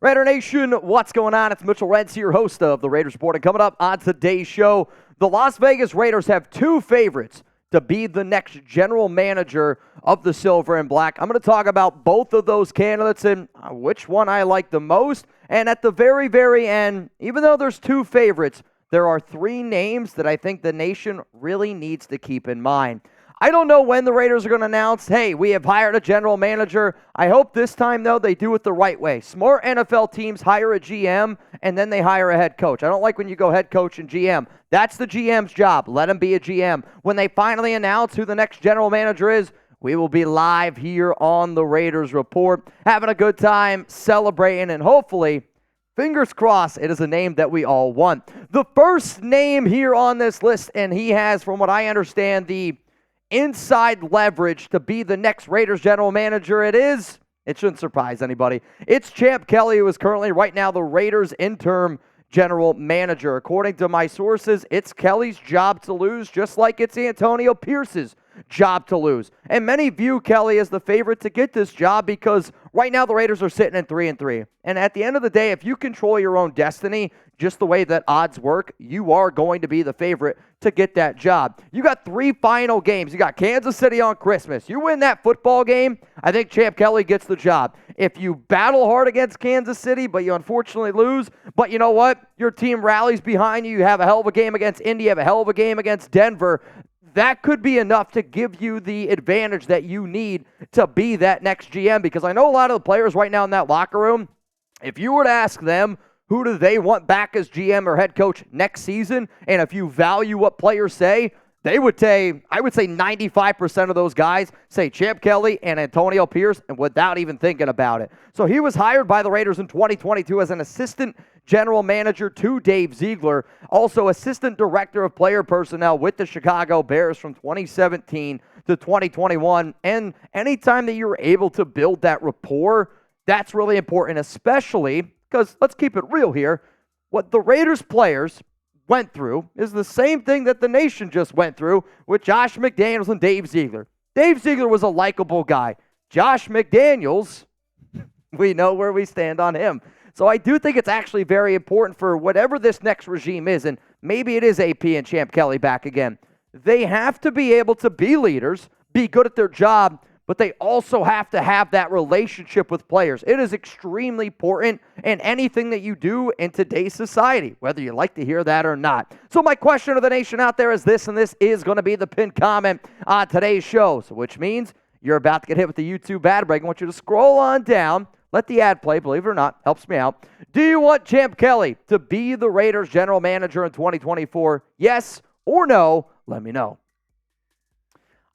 Raider Nation, what's going on? It's Mitchell Renz here, host of the Raiders Report. And coming up on today's show, the Las Vegas Raiders have two favorites to be the next general manager of the Silver and Black. I'm going to talk about both of those candidates and which one I like the most. And at the very, very end, even though there's two favorites, there are three names that I think the nation really needs to keep in mind. I don't know when the Raiders are going to announce, hey, we have hired a general manager. I hope this time, though, they do it the right way. Smart NFL teams hire a GM, and then they hire a head coach. I don't like when you go head coach and GM. That's the GM's job. Let him be a GM. When they finally announce who the next general manager is, we will be live here on the Raiders Report, having a good time, celebrating, and hopefully, fingers crossed, it is a name that we all want. The first name here on this list, and he has, from what I understand, the inside leverage to be the next Raiders general manager. It shouldn't surprise anybody. It's Champ Kelly, who is currently right now the Raiders interim general manager. According to my sources, it's Kelly's job to lose, just like it's Antonio Pierce's job to lose. And many view Kelly as the favorite to get this job because right now the Raiders are sitting at 3-3. And at the end of the day, if you control your own destiny, just the way that odds work, you are going to be the favorite to get that job. You got three final games. You got Kansas City on Christmas. You win that football game, I think Champ Kelly gets the job. If you battle hard against Kansas City, but you unfortunately lose, but you know what? Your team rallies behind you. You have a hell of a game against Indy. You have a hell of a game against Denver. That could be enough to give you the advantage that you need to be that next GM, because I know a lot of the players right now in that locker room, if you were to ask them who do they want back as GM or head coach next season, and if you value what players say, they would say, I would say 95% of those guys say Champ Kelly and Antonio Pierce, and without even thinking about it. So he was hired by the Raiders in 2022 as an assistant general manager to Dave Ziegler, also assistant director of player personnel with the Chicago Bears from 2017 to 2021. And anytime that you're able to build that rapport, that's really important, especially because, let's keep it real here, what the Raiders players went through is the same thing that the nation just went through with Josh McDaniels and Dave Ziegler. Dave Ziegler was a likable guy. Josh McDaniels, we know where we stand on him. So I do think it's actually very important for whatever this next regime is, and maybe it is AP and Champ Kelly back again. They have to be able to be leaders, be good at their job, but they also have to have that relationship with players. It is extremely important in anything that you do in today's society, whether you like to hear that or not. So my question to the nation out there is this, and this is going to be the pinned comment on today's show, which means you're about to get hit with the YouTube ad break. I want you to scroll on down. Let the ad play, believe it or not, helps me out. Do you want Champ Kelly to be the Raiders general manager in 2024? Yes or no? Let me know.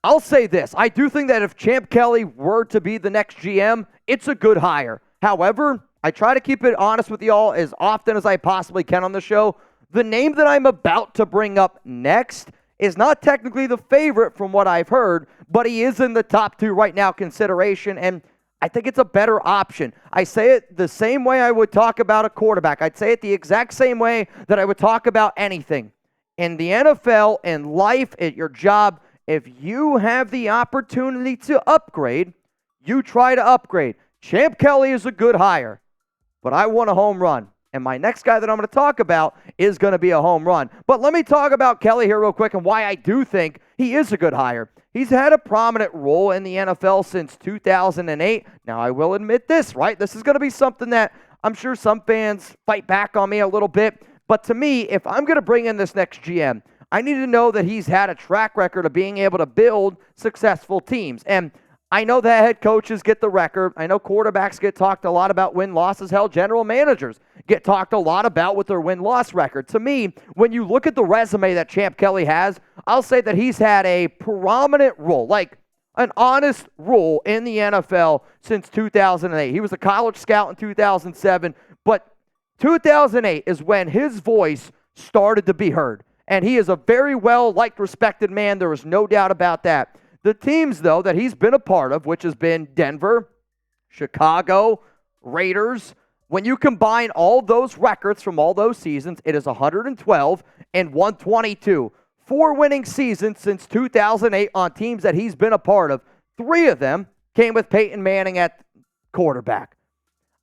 I'll say this. I do think that if Champ Kelly were to be the next GM, it's a good hire. However, I try to keep it honest with y'all as often as I possibly can on the show. The name that I'm about to bring up next is not technically the favorite from what I've heard, but he is in the top two right now consideration, and I think it's a better option. I say it the same way I would talk about a quarterback. I'd say it the exact same way that I would talk about anything. In the NFL, in life, at your job, if you have the opportunity to upgrade, you try to upgrade. Champ Kelly is a good hire, but I want a home run. And my next guy that I'm going to talk about is going to be a home run. But let me talk about Kelly here real quick and why I do think he is a good hire. He's had a prominent role in the NFL since 2008. Now, I will admit this, right? This is going to be something that I'm sure some fans fight back on me a little bit. But to me, if I'm going to bring in this next GM, I need to know that he's had a track record of being able to build successful teams. And I know that head coaches get the record. I know quarterbacks get talked a lot about win-losses. Hell, general managers get talked a lot about with their win-loss record. To me, when you look at the resume that Champ Kelly has, I'll say that he's had a prominent role, like an honest role in the NFL since 2008. He was a college scout in 2007, but 2008 is when his voice started to be heard. And he is a very well-liked, respected man. There is no doubt about that. The teams, though, that he's been a part of, which has been Denver, Chicago, Raiders, when you combine all those records from all those seasons, it is 112 and 122. 4 winning seasons since 2008 on teams that he's been a part of. 3 of them came with Peyton Manning at quarterback.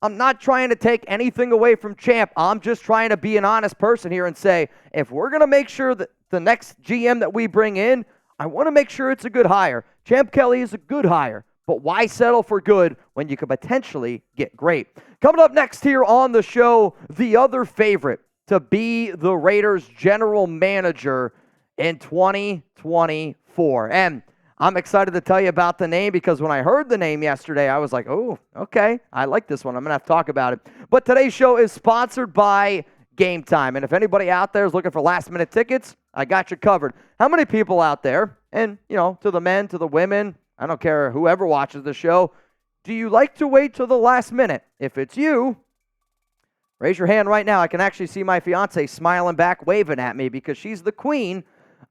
I'm not trying to take anything away from Champ. I'm just trying to be an honest person here and say, if we're going to make sure that the next GM that we bring in, I want to make sure it's a good hire. Champ Kelly is a good hire, but why settle for good when you could potentially get great? Coming up next here on the show, the other favorite to be the Raiders general manager in 2024. And I'm excited to tell you about the name because when I heard the name yesterday, I was like, oh, okay, I like this one. I'm going to have to talk about it. But today's show is sponsored by Game Time. And if anybody out there is looking for last-minute tickets, I got you covered. How many people out there, and, to the men, to the women, I don't care whoever watches the show, do you like to wait till the last minute? If it's you, raise your hand right now. I can actually see my fiance smiling back, waving at me because she's the queen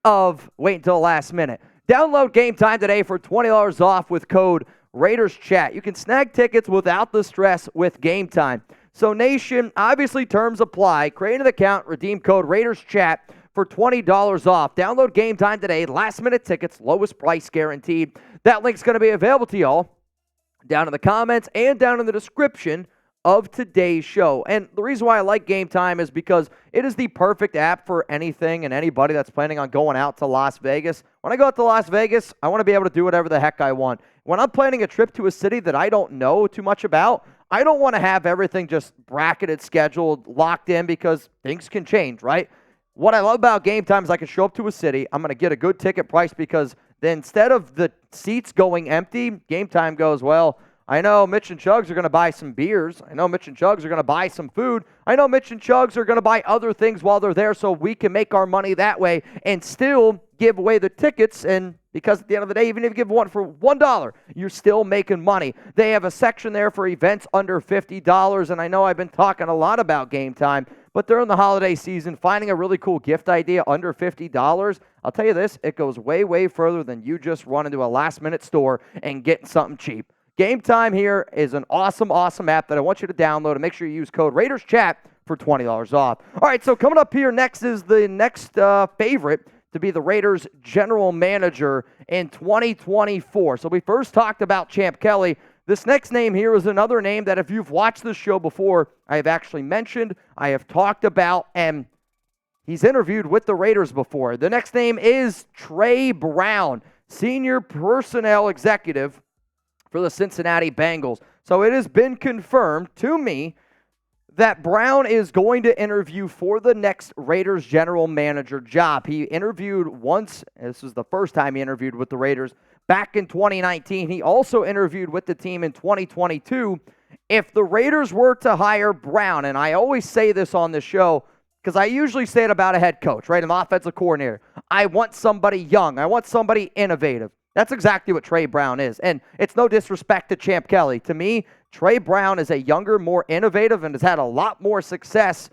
of wait until the last minute. Download Game Time today for $20 off with code RaidersChat. You can snag tickets without the stress with Game Time. So, Nation, obviously terms apply. Create an account, redeem code RaidersChat for $20 off. Download Game Time today. Last-minute tickets, lowest price guaranteed. That link's going to be available to y'all down in the comments and down in the description of today's show. And the reason why I like Game Time is because it is the perfect app for anything and anybody that's planning on going out to Las Vegas. When I go out to Las Vegas, I want to be able to do whatever the heck I want. When I'm planning a trip to a city that I don't know too much about, I don't want to have everything just bracketed, scheduled, locked in because things can change, right? What I love about Game Time is I can show up to a city. I'm going to get a good ticket price because then instead of the seats going empty, Game Time goes, well, I know Mitch and Chugs are going to buy some beers. I know Mitch and Chugs are going to buy some food. I know Mitch and Chugs are going to buy other things while they're there so we can make our money that way and still give away the tickets. And because at the end of the day, even if you give one for $1, you're still making money. They have a section there for events under $50. And I know I've been talking a lot about Game Time, but during the holiday season, finding a really cool gift idea under $50, I'll tell you this, it goes way, way further than you just run into a last-minute store and getting something cheap. Game Time here is an awesome, awesome app that I want you to download and make sure you use code RaidersChat for $20 off. All right, so coming up here next is the next favorite to be the Raiders general manager in 2024. So we first talked about Champ Kelly. This next name here is another name that if you've watched this show before, I have actually mentioned, I have talked about, and he's interviewed with the Raiders before. The next name is Trey Brown, senior personnel executive for the Cincinnati Bengals. So it has been confirmed to me that Brown is going to interview for the next Raiders general manager job. He interviewed once, this was the first time he interviewed with the Raiders, back in 2019. He also interviewed with the team in 2022. If the Raiders were to hire Brown, and I always say this on the show, because I usually say it about a head coach, right, an offensive coordinator. I want somebody young. I want somebody innovative. That's exactly what Trey Brown is. And it's no disrespect to Champ Kelly. To me, Trey Brown is a younger, more innovative, and has had a lot more success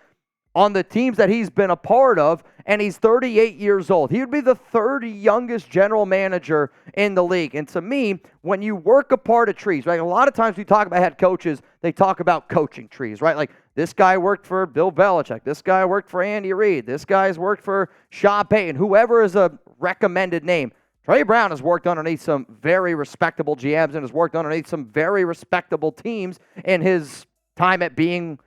on the teams that he's been a part of, and he's 38 years old. He would be the third youngest general manager in the league. And to me, when you work a part of trees, right, a lot of times we talk about head coaches, they talk about coaching trees, right? Like, this guy worked for Bill Belichick. This guy worked for Andy Reid. This guy's worked for Sean Payton. Whoever is a recommended name. Trey Brown has worked underneath some very respectable GMs and has worked underneath some very respectable teams in his time at being,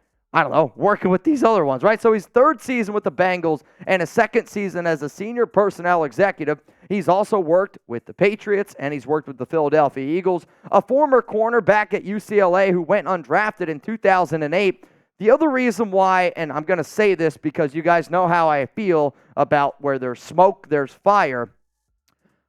working with these other ones, right? So he's third season with the Bengals and his second season as a senior personnel executive. He's also worked with the Patriots and he's worked with the Philadelphia Eagles, a former cornerback at UCLA who went undrafted in 2008. The other reason why, and I'm going to say this because you guys know how I feel about where there's smoke, there's fire.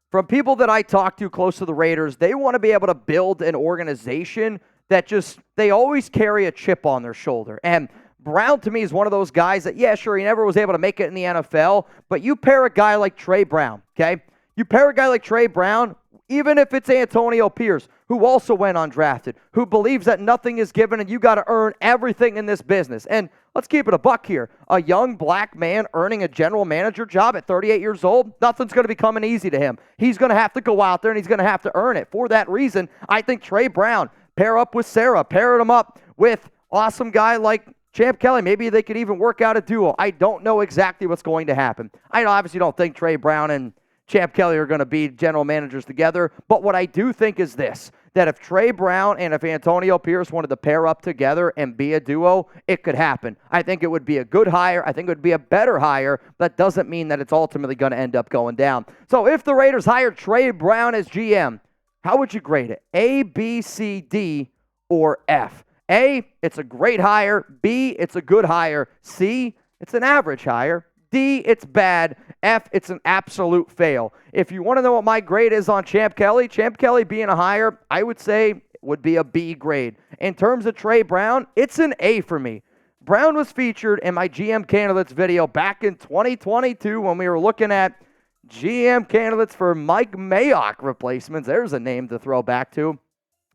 From people that I talk to close to the Raiders, they want to be able to build an organization that they always carry a chip on their shoulder. And Brown, to me, is one of those guys that, yeah, sure, he never was able to make it in the NFL, but you pair a guy like Trey Brown, okay? You pair a guy like Trey Brown, even if it's Antonio Pierce, who also went undrafted, who believes that nothing is given and you got to earn everything in this business. And let's keep it a buck here. A young black man earning a general manager job at 38 years old, nothing's going to be coming easy to him. He's going to have to go out there and he's going to have to earn it. For that reason, I think Trey Brown, pair up with Sarah, pair him up with awesome guy like Champ Kelly. Maybe they could even work out a duo. I don't know exactly what's going to happen. I obviously don't think Trey Brown and Champ Kelly are going to be general managers together, but what I do think is this, that if Trey Brown and if Antonio Pierce wanted to pair up together and be a duo, it could happen. I think it would be a good hire. I think it would be a better hire. That doesn't mean that it's ultimately going to end up going down. So if the Raiders hire Trey Brown as GM, how would you grade it? A, B, C, D, or F? A, it's a great hire. B, it's a good hire. C, it's an average hire. D, it's bad. F, it's an absolute fail. If you want to know what my grade is on Champ Kelly being a hire, I would say would be a B grade. In terms of Trey Brown, it's an A for me. Brown was featured in my GM candidates video back in 2022 when we were looking at GM candidates for Mike Mayock replacements. There's a name to throw back to.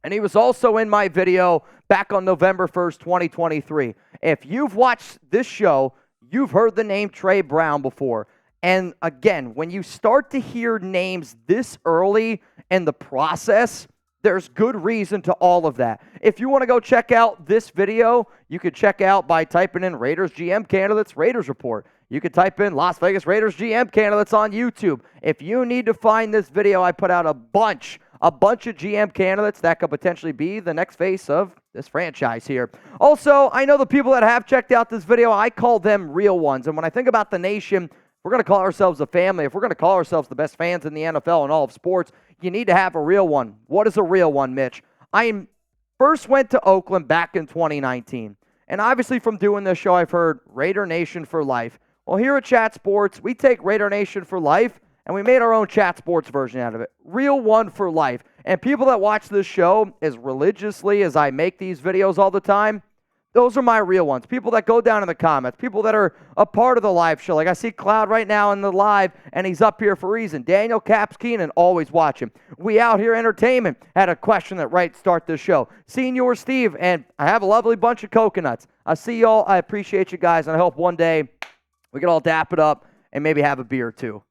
And he was also in my video back on November 1st, 2023. If you've watched this show, you've heard the name Trey Brown before. And again, when you start to hear names this early in the process, there's good reason to all of that. If you want to go check out this video, you could check out by typing in Raiders GM candidates Raiders report. You could type in Las Vegas Raiders GM candidates on YouTube. If you need to find this video, I put out a bunch of GM candidates that could potentially be the next face of this franchise here. Also, I know the people that have checked out this video, I call them real ones. And when I think about the nation, we're going to call ourselves a family. If we're going to call ourselves the best fans in the NFL and all of sports, you need to have a real one. What is a real one, Mitch? I first went to Oakland back in 2019. And obviously from doing this show, I've heard Raider Nation for life. Well, here at Chat Sports, we take Raider Nation for life, and we made our own Chat Sports version out of it. Real one for life. And people that watch this show as religiously as I make these videos all the time, those are my real ones. People that go down in the comments, people that are a part of the live show. Like I see Cloud right now in the live, and he's up here for a reason. Daniel Caps Keenan, always watch him. We Out Here Entertainment had a question that right start this show. Senior Steve, and I have a lovely bunch of coconuts. I see y'all. I appreciate you guys, and I hope one day we can all dap it up and maybe have a beer or two.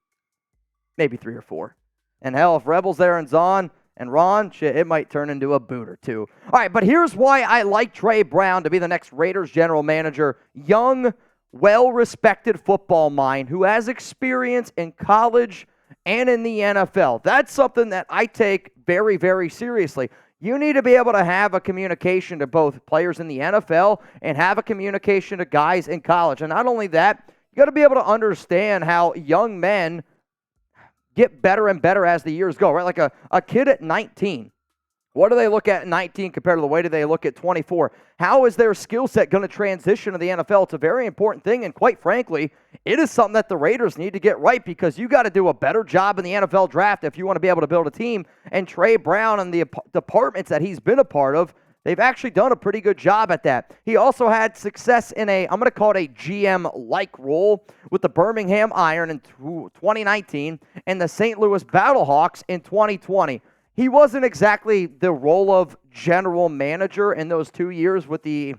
Maybe 3 or 4. And hell, if Rebel's there and Zahn and Ron, shit, it might turn into a boot or two. All right, but here's why I like Trey Brown to be the next Raiders general manager. Young, well-respected football mind who has experience in college and in the NFL. That's something that I take very, very seriously. You need to be able to have a communication to both players in the NFL and have a communication to guys in college. And not only that, you got to be able to understand how young men get better and better as the years go, right? Like a kid at 19. What do they look at 19 compared to the way do they look at 24? How is their skill set going to transition to the NFL? It's a very important thing, and quite frankly, it is something that the Raiders need to get right because you got to do a better job in the NFL draft if you want to be able to build a team. And Trey Brown and the departments that he's been a part of, they've actually done a pretty good job at that. He also had success in I'm going to call it a GM-like role with the Birmingham Iron in 2019 and the St. Louis Battlehawks in 2020. He wasn't exactly the role of general manager in those 2 years with the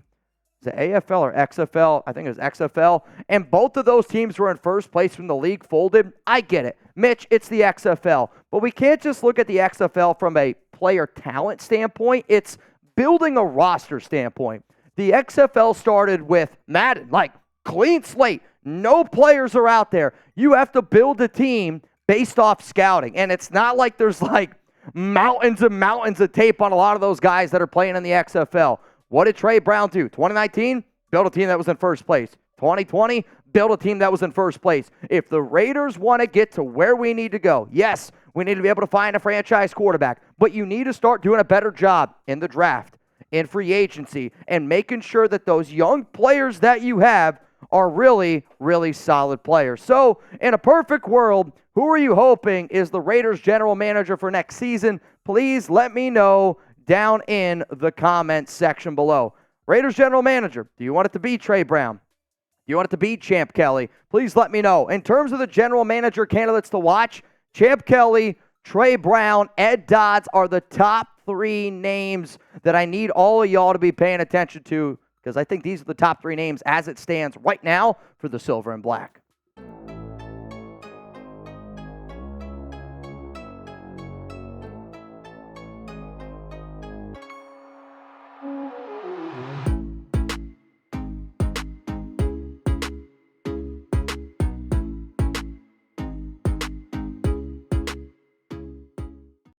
AFL or XFL. I think it was XFL. And both of those teams were in first place when the league folded. I get it. Mitch, it's the XFL. But we can't just look at the XFL from a player talent standpoint. It's building a roster standpoint. The XFL started with Madden, like clean slate. No players are out there. You have to build a team based off scouting. And it's not like there's like mountains and mountains of tape on a lot of those guys that are playing in the XFL. What did Trey Brown do? 2019, build a team that was in first place. 2020, build a team that was in first place. If the Raiders want to get to where we need to go, yes, we need to be able to find a franchise quarterback, but you need to start doing a better job in the draft, in free agency, and making sure that those young players that you have are really, really solid players. So, in a perfect world, who are you hoping is the Raiders general manager for next season? Please let me know down in the comments section below. Raiders general manager, do you want it to be Trey Brown? Do you want it to be Champ Kelly? Please let me know. In terms of the general manager candidates to watch, Champ Kelly, Trey Brown, Ed Dodds are the top 3 names that I need all of y'all to be paying attention to because I think these are the top 3 names as it stands right now for the Silver and Black.